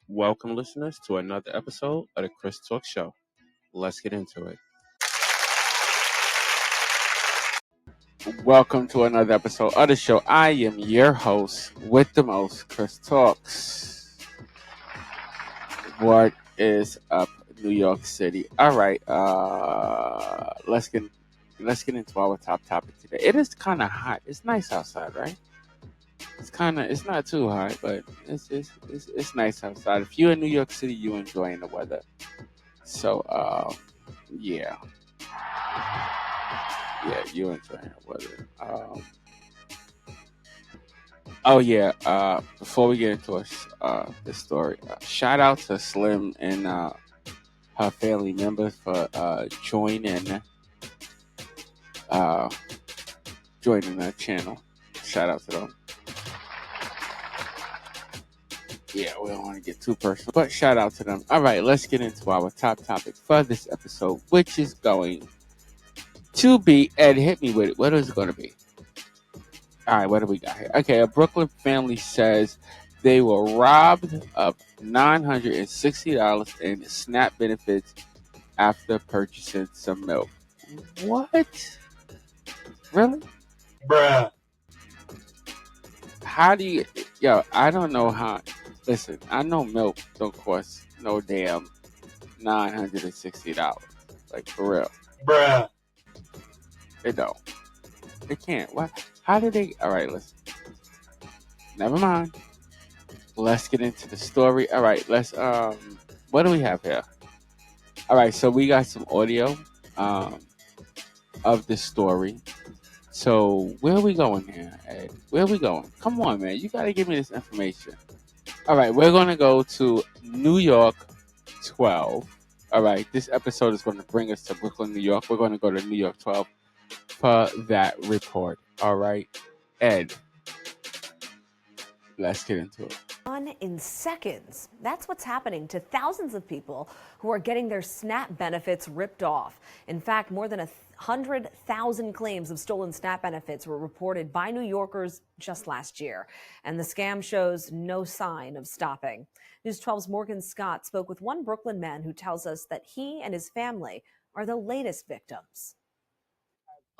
Welcome, listeners, to another episode of the Chris Talk Show. Let's get into it. Welcome to another episode of the show. I am your host with the most, Chris Talks. What is up, New York City? All right, let's get into our top topic today. It is kind of hot. It's nice outside, right? It's not too hot, but it's nice outside. If you're in New York City, you enjoying the weather. So yeah, you enjoying the weather. Oh yeah. Before we get into the story, shout out to Slim and her family members for joining the channel. Shout out to them. Yeah, we don't want to get too personal, but shout out to them. All right, let's get into our top topic for this episode, which is going to be, Ed, hit me with it. What is it going to be? All right, what do we got here? Okay, a Brooklyn family says they were robbed of $960 in SNAP benefits after purchasing some milk. What? Really? Bruh. How do you... Yo, I don't know how... Listen, I know milk don't cost no damn $960. Like, for real. Bruh. It don't. It can't. Why? How did they... All right, listen. Never mind. Let's get into the story. All right, let's... What do we have here? All right, so we got some audio of this story. So where are we going here, Ed? Where are we going? Come on, man. You got to give me this information. All right, we're going to go to New York 12. All right, this episode is going to bring us to Brooklyn, New York. We're going to go to New York 12 for that report. All right, Ed, let's get into it. In seconds. That's what's happening to thousands of people who are getting their SNAP benefits ripped off. In fact, more than 100,000 claims of stolen SNAP benefits were reported by New Yorkers just last year. And the scam shows no sign of stopping. News 12's Morgan Scott spoke with one Brooklyn man who tells us that he and his family are the latest victims.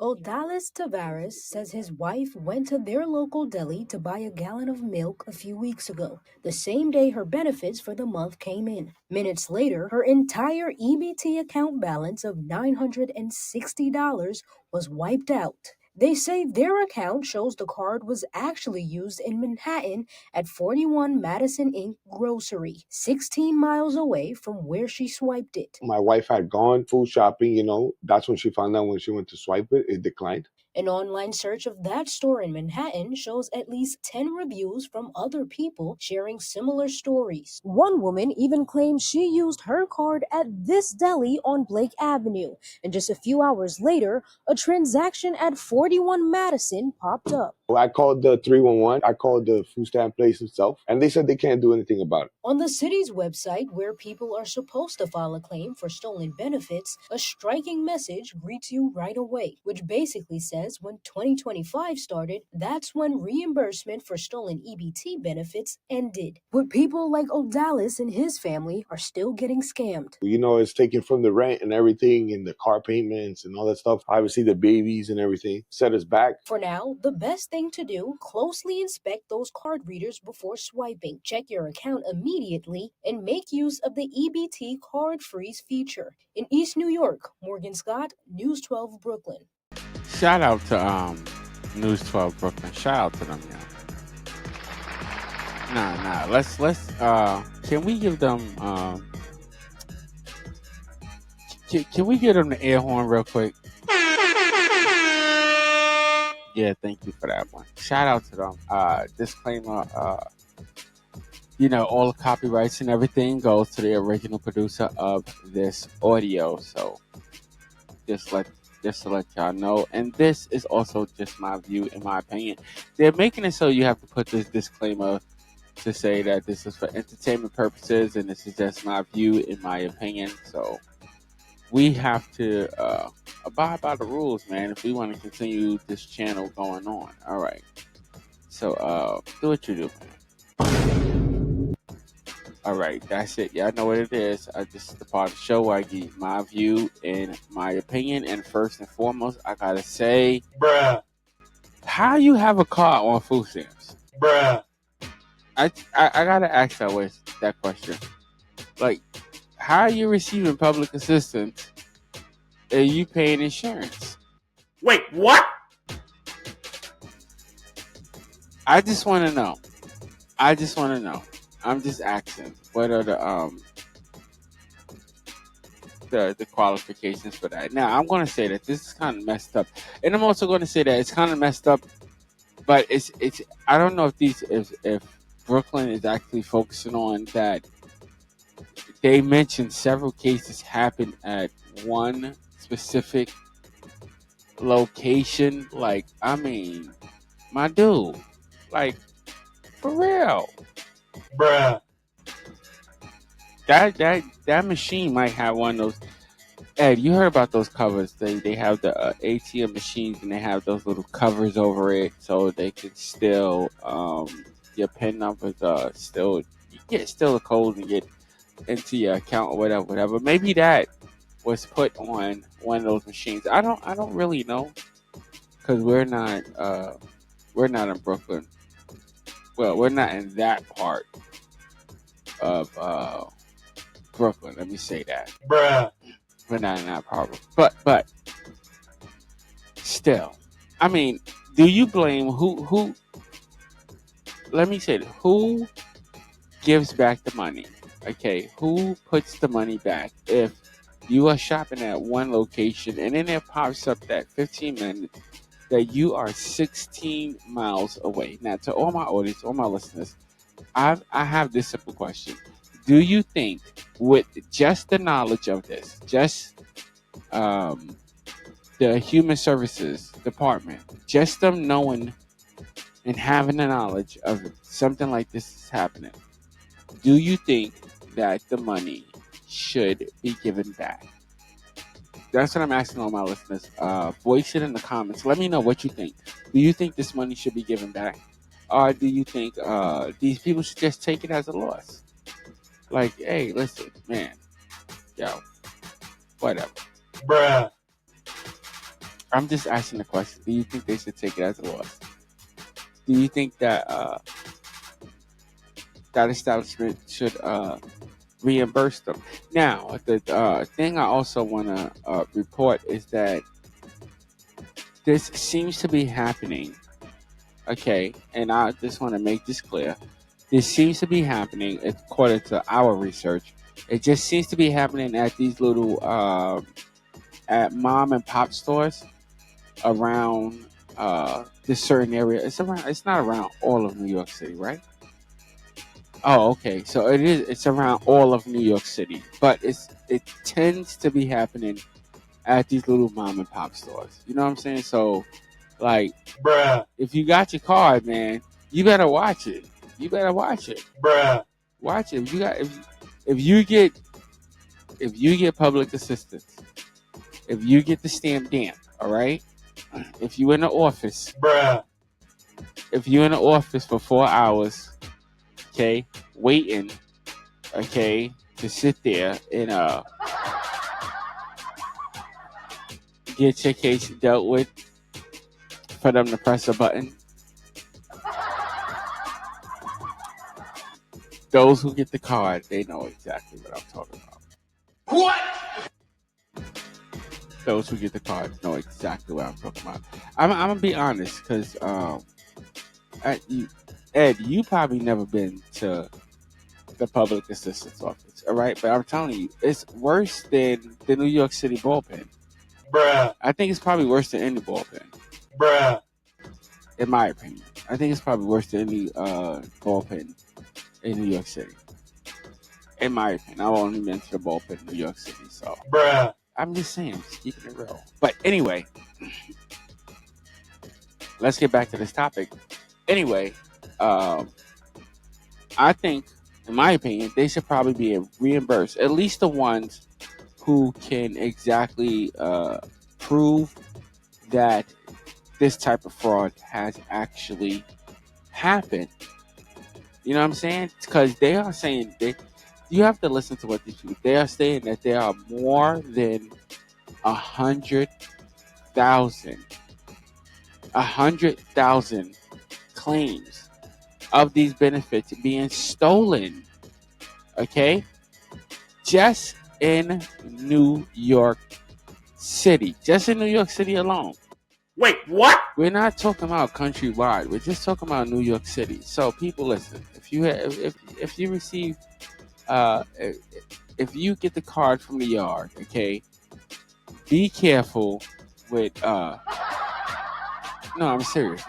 Odalis Tavares says his wife went to their local deli to buy a gallon of milk a few weeks ago, the same day her benefits for the month came in. Minutes later, her entire EBT account balance of $960 was wiped out. They say their account shows the card was actually used in Manhattan at 41 Madison Inc. Grocery, 16 miles away from where she swiped it. My wife had gone food shopping, that's when she found out when she went to swipe it, it declined. An online search of that store in Manhattan shows at least 10 reviews from other people sharing similar stories. One woman even claimed she used her card at this deli on Blake Avenue, and just a few hours later, a transaction at 41 Madison popped up. I called the 311. I called the food stamp place itself, and they said they can't do anything about it. On the city's website, where people are supposed to file a claim for stolen benefits, a striking message greets you right away, which basically says when 2025 started, that's when reimbursement for stolen EBT benefits ended. But people like Odalis and his family are still getting scammed. It's taken from the rent and everything and the car payments and all that stuff. Obviously, the babies and everything set us back. For now, the best thing to do, closely inspect those card readers before swiping. Check your account immediately and make use of the EBT card freeze feature. In East New York, Morgan Scott, News 12 Brooklyn. Shout out to News 12 Brooklyn. Shout out to them, yeah. Nah. Let's can we give them can we give them the air horn real quick? Yeah, thank you for that one. Shout out to them. Disclaimer, all the copyrights and everything goes to the original producer of this audio. So just to let y'all know. And this is also just my view, in my opinion. They're making it so you have to put this disclaimer to say that this is for entertainment purposes and this is just my view, in my opinion. So we have to abide by the rules, man, if we want to continue this channel going on. All right. So do what you do, man. All right, that's it. Y'all know what it is. This is the part of the show where I give you my view and my opinion. And first and foremost, I gotta say, Bruh. how you have a car on food stamps? Bruh. I gotta ask that question. Like, how are you receiving public assistance and you paying insurance? Wait, what? I just want to know. I'm just asking. What are the qualifications for that? Now, I'm going to say that this is kind of messed up, and I'm also going to say that it's kind of messed up. But it's. I don't know if Brooklyn is actually focusing on that. They mentioned several cases happened at one specific location. Like, I mean, my dude, like, for real. Bruh. That machine might have one of those. Ed, you heard about those covers? They have the ATM machines and they have those little covers over it so they can still your PIN numbers still you get still a code and get into your account or whatever. Maybe that was put on one of those machines. I don't really know because we're not in Brooklyn. Well, we're not in that part of Brooklyn. Let me say that. Bruh. We're not in that part. But still, I mean, do you blame who? Let me say it. Who gives back the money? Okay, who puts the money back if you are shopping at one location and then it pops up that 15 minutes that you are 16 miles away? Now, to all my audience, all my listeners, I have this simple question: do you think, with just the knowledge of this, just the human services department, just them knowing and having the knowledge of something like this is happening, do you think that the money should be given back? That's what I'm asking all my listeners. Voice it in the comments. Let me know what you think. Do you think this money should be given back? Or do you think these people should just take it as a loss? Like, hey, listen, man, yo, whatever. Bruh. I'm just asking the question. Do you think they should take it as a loss? Do you think that that establishment should reimburse them? Now, the thing I also want to report is that this seems to be happening. Okay, and I just want to make this clear. This seems to be happening according to our research. It just seems to be happening at these little at mom and pop stores around this certain area. It's not around all of New York City, right? Oh, okay. So it is. It's around all of New York City, but it tends to be happening at these little mom and pop stores. You know what I'm saying? So, like, Bruh. if you got your card, man, you better watch it. You better watch it. Bruh. Watch it. If you get public assistance, if you get the stamp stamp, all right. If you in the office, Bruh. if you're in the office for 4 hours, okay, waiting, okay, to sit there and get your case dealt with, for them to press a button. Those who get the card, they know exactly what I'm talking about. What? Those who get the card know exactly what I'm talking about. I'm gonna be honest, because Ed, you probably never been to the public assistance office, all right? But I'm telling you, it's worse than the New York City bullpen. Bruh. I think it's probably worse than any bullpen, Bruh. in my opinion. I think it's probably worse than any bullpen in New York City. In my opinion, I've only been to the bullpen in New York City, so Bruh. I'm just saying, just keeping it real. But anyway, let's get back to this topic. Anyway, I think, in my opinion, they should probably be reimbursed. At least the ones who can exactly prove that this type of fraud has actually happened. You know what I'm saying? Because they are saying you have to listen to what these people. They are saying that there are more than 100,000 claims of these benefits being stolen. Okay, just in New York City, just in New York City alone. Wait, what? We're not talking about countrywide. We're just talking about New York City. So people, listen. If you receive if you get the card from the yard, okay, be careful with no, I'm serious.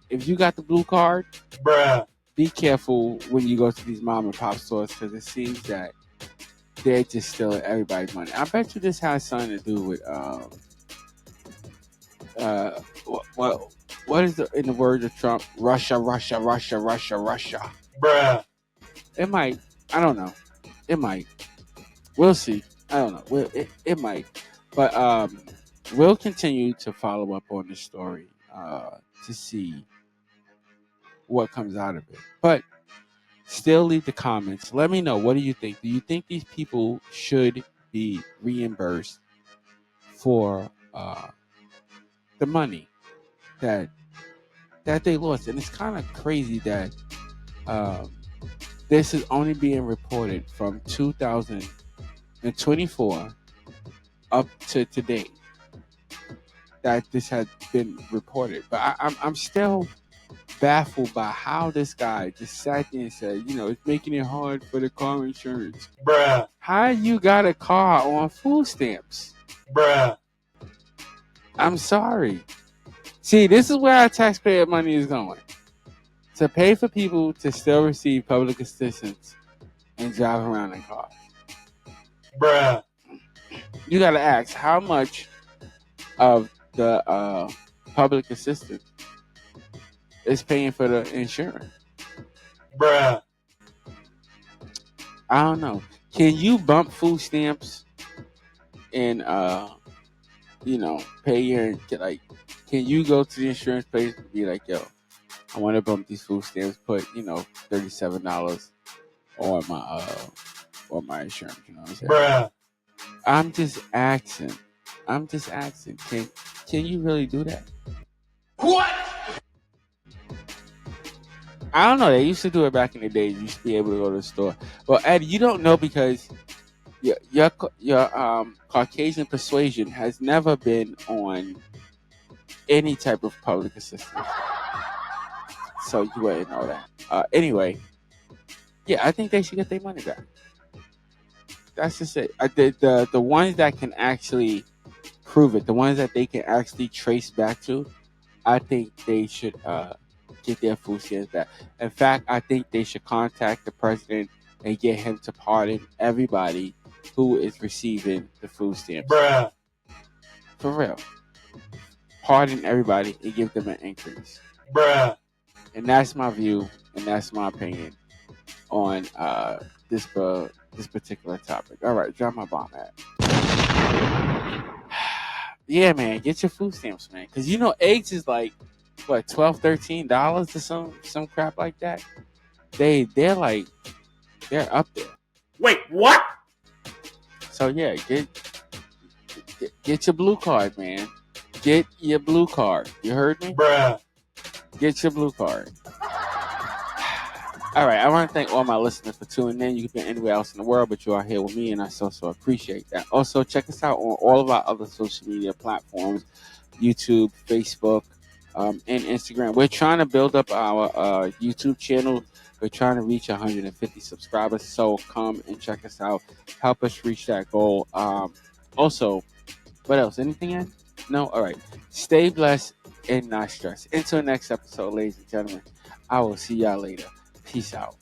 If you got the blue card, Bruh. be careful when you go to these mom and pop stores, because it seems that they're just stealing everybody's money. I bet you this has something to do with what is in the words of Trump? Russia. Bruh. It might. I don't know. It might. We'll see. I don't know. It might. But we'll continue to follow up on this story to see what comes out of it. But still leave the comments. Let me know. What do you think? Do you think these people should be reimbursed for the money that they lost? And it's kind of crazy that this is only being reported from 2024 up to today that this had been reported. But I'm still baffled by how this guy just sat there and said, it's making it hard for the car insurance. Bruh. How you got a car on food stamps? Bruh. I'm sorry. See, this is where our taxpayer money is going. To pay for people to still receive public assistance and drive around in cars. Bruh. You got to ask, how much of the public assistance is paying for the insurance? Bruh. I don't know. Can you bump food stamps and pay your, like, can you go to the insurance place and be like, yo, I want to bump these food stamps, put $37 on my insurance, you know what I'm saying? Bruh. I'm just asking. Can you really do that? What? I don't know. They used to do it back in the day. You used to be able to go to the store. Well, Ed, you don't know because your Caucasian persuasion has never been on any type of public assistance. So you wouldn't know that. Anyway, yeah, I think they should get their money back. That's just it. The ones that can actually prove it, the ones that they can actually trace back to, I think they should get their food stamps back. In fact, I think they should contact the president and get him to pardon everybody who is receiving the food stamps. Bruh. For real. Pardon everybody and give them an increase. Bruh. And that's my view and that's my opinion on this particular topic. All right, drop my bomb at. Yeah, man, get your food stamps, man. Because eggs is like, what, $12, $13 or some crap like that. They're up there. Wait, what? So yeah, get your blue card, man. Get your blue card. You heard me? Bruh. Get your blue card. All right, I want to thank all my listeners for tuning in. You could be anywhere else in the world, but you are here with me, and I so appreciate that. Also, check us out on all of our other social media platforms, YouTube, Facebook, and Instagram. We're trying to build up our YouTube channel. We're trying to reach 150 subscribers, so come and check us out. Help us reach that goal. Also, what else? Anything in? No? All right. Stay blessed and not stressed. Until next episode, ladies and gentlemen, I will see y'all later. Peace out.